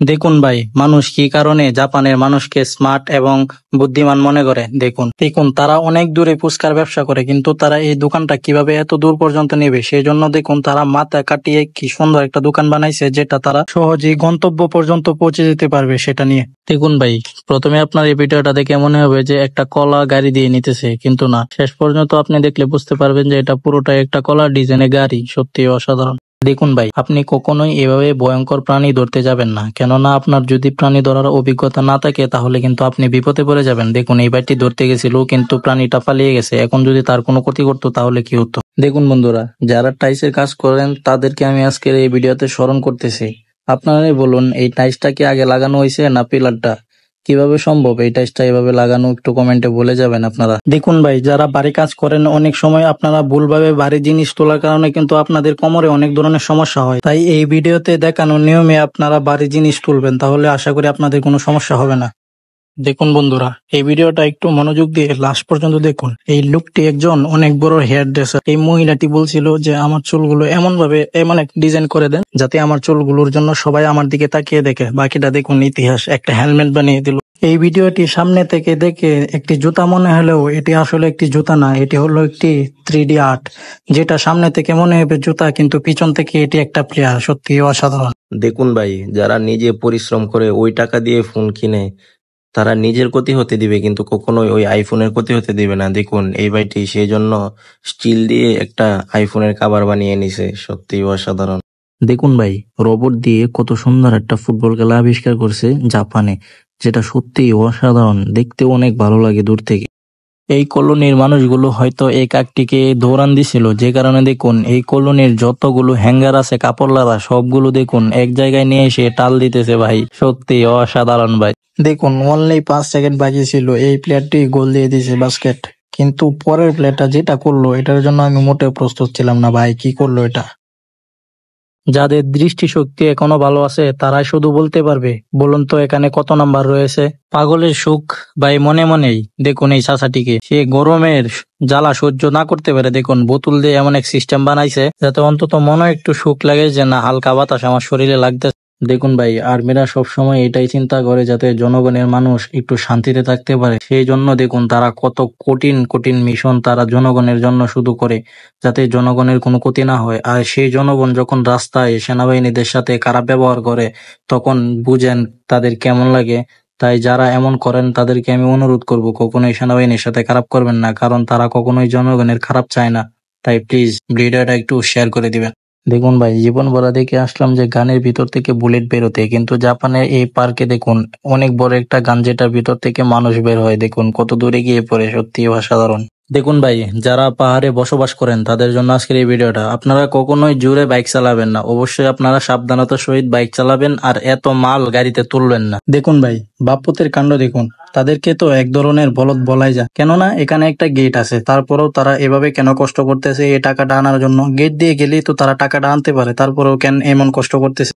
দেখুন ভাই, মানুষ কি কারণে জাপানের মানুষকে স্মার্ট এবং বুদ্ধিমান মনে করে। দেখুন দেখুন তারা অনেক দূরে ফুচকার ব্যবসা করে, কিন্তু তারা এই দোকানটা কিভাবে এত দূর পর্যন্ত নেবে সেই জন্য দেখুন তারা মাথা কাটিয়ে কি সুন্দর একটা দোকান বানাইছে, যেটা তারা সহজেই গন্তব্য পর্যন্ত পৌঁছে যেতে পারবে সেটা নিয়ে। দেখুন ভাই, প্রথমে আপনার এই ভিডিওটা দেখে মনে হবে যে একটা কলা গাড়ি দিয়ে নিতেছে, কিন্তু না, শেষ পর্যন্ত আপনি দেখলে বুঝতে পারবেন যে এটা পুরোটাই একটা কলার ডিজাইনের গাড়ি। সত্যি অসাধারণ। দেখুন ভাই, আপনি কখনোই এভাবে ভয়ঙ্কর প্রাণী ধরতে যাবেন না, কেননা আপনার যদি প্রাণী ধরার অভিজ্ঞতা না থাকে তাহলে কিন্তু আপনি বিপদে পড়ে যাবেন। দেখুন এই ভাইটি ধরতে গেছিল কিন্তু প্রাণীটা পালিয়ে গেছে, এখন যদি তার কোনো ক্ষতি করতো তাহলে কি হতো। দেখুন বন্ধুরা, যারা টাইসের কাজ করেন তাদেরকে আমি আজকের এই ভিডিওতে স্মরণ করতেছি। আপনারাই বলুন, এই টাইসটা কি আগে লাগানো হয়েছে না পিলারটা? কিভাবে সম্ভব এই টাইসটা এভাবে লাগানো, একটু কমেন্টে বলে যাবেন আপনারা। দেখুন ভাই, যারা বাড়ি কাজ করেন অনেক সময় আপনারা ভুলভাবে ভারী জিনিস তোলার কারণে কিন্তু আপনাদের কোমরে অনেক ধরনের সমস্যা হয়। তাই এই ভিডিওতে দেখানো নিয়মে আপনারা ভারী জিনিস তুলবেন, তাহলে আশা করি আপনাদের কোনো সমস্যা হবে না। দেখুন বন্ধুরা, এই ভিডিওটা একটু মনোযোগ দিয়ে লাস্ট পর্যন্ত দেখুন। এই লোকটি একজন অনেক বড় হেয়ার ড্রেসার। এই মহিলাটি বলছিল যে আমার চুলগুলো এমন এক ডিজাইন করে দেন যাতে আমার চুলগুলোর জন্য সবাই আমার দিকে তাকিয়ে দেখে। বাকিটা দেখুন ইতিহাস। একটা হেলমেট বানিয়ে দিল। এই ভিডিওটি সামনে থেকে দেখে একটি জুতা মনে হলেও এটি আসলে একটি জুতা না, এটি হলো একটি 3D আর্ট। যেটা সামনে থেকে মনে হবে জুতা, কিন্তু পিছন থেকে এটি একটা প্লেয়ার। সত্যি অসাধারণ। দেখুন ভাই, যারা নিজে পরিশ্রম করে ওই টাকা দিয়ে ফোন কিনে তারা নিজের ক্ষতি হতে দিবে, কিন্তু কখনোই ওই আইফোনের ক্ষতি হতে দিবে না। দেখুন এই ভাইটি সেই জন্য স্টিল দিয়ে একটা আইফোনের কভার বানিয়ে নিছে। সত্যি অসাধারণ। দেখুন ভাই, রোবট দিয়ে কত সুন্দর একটা ফুটবল খেলা আবিষ্কার করছে জাপানে, যেটা সত্যি অসাধারণ। দেখতে অনেক ভালো লাগে দূর থেকে। এই কলোনির মানুষগুলো হয়তো এই কাকটিকে দৌড়ান দিছিল, যে কারণে দেখুন এই কলোনির যতগুলো হ্যাঙ্গার আছে কাপড় লাড়া সবগুলো দেখুন এক জায়গায় নিয়ে এসে টাল দিতেছে। ভাই সত্যি অসাধারণ ভাই। দেখুন অনলি 5 সেকেন্ড বাকি ছিল, এই প্লেয়ারটি গোল দিয়ে দিয়েছে বাস্কেট। কিন্তু পরের প্লেয়ারটা যেটা করলো এটার জন্য আমি মোটেও প্রস্তুত ছিলাম না। ভাই কি করলো এটা! যাদের দৃষ্টিশক্তি এখনো ভালো আছে তারাই শুধু বলতে পারবে। বলুন তো এখানে কত নাম্বার রয়েছে? পাগলের সুখ ভাই মনে মনেই। দেখুন এই চাচাটিকে, সে গরমের জ্বালা সহ্য না করতে পারে। দেখুন বোতল দিয়ে এমন এক সিস্টেম বানাইছে যাতে অন্তত মনে একটু সুখ লাগে যে না, হালকা বাতাস আমার শরীরে লাগতেছে। দেখুন ভাই, আর্মিরা সবসময় এটাই চিন্তা করে যাতে জনগণের মানুষ একটু শান্তিতে থাকতে পারে। সেই জন্য দেখুন তারা কত কঠিন কঠিন মিশন তারা জনগণের জন্য শুধু করে, যাতে জনগণের কোনো ক্ষতি না হয়। আর সেই জনগণ যখন রাস্তায় সেনাবাহিনীদের সাথে খারাপ ব্যবহার করে তখন বুঝেন তাদের কেমন লাগে। তাই যারা এমন করেন তাদেরকে আমি অনুরোধ করব, কখনোই সেনাবাহিনীর সাথে খারাপ করবেন না, কারণ তারা কখনোই জনগণের খারাপ চায় না। তাই প্লিজ ভিডিওটা একটু শেয়ার করে দিবেন। দেখুন ভাই, জীবন ভরা দেখে আসলাম যে গানের ভিতর থেকে বুলেট বেরোতে, কিন্তু জাপানের এই পার্কে দেখুন অনেক বড় একটা গান যেটার ভিতর থেকে মানুষ বের হয়। দেখুন কত দূরে গিয়ে পড়ে। সত্যি অসাধারণ। দেখুন ভাই, যারা পাহাড়ে বসবাস করেন তাদের জন্য আজকের এই ভিডিওটা। আপনারা কখনোই জোরে বাইক চালাবেন না, অবশ্যই আপনারা সাবধানতার সহিত বাইক চালাবেন, আর এত মাল গাড়িতে তুলবেন না। দেখুন ভাই, বাপুতের কাণ্ড দেখুন। তাদেরকে তো এক ধরনের বলদ বলাই যায়, কেননা এখানে একটা গেট আছে, তারপরেও তারা এভাবে কেন কষ্ট করতেছে এই টাকাটা আনার জন্য? গেট দিয়ে গেলেই তো তারা টাকাটা আনতে পারে, তারপরেও কেন এমন কষ্ট করতেছে?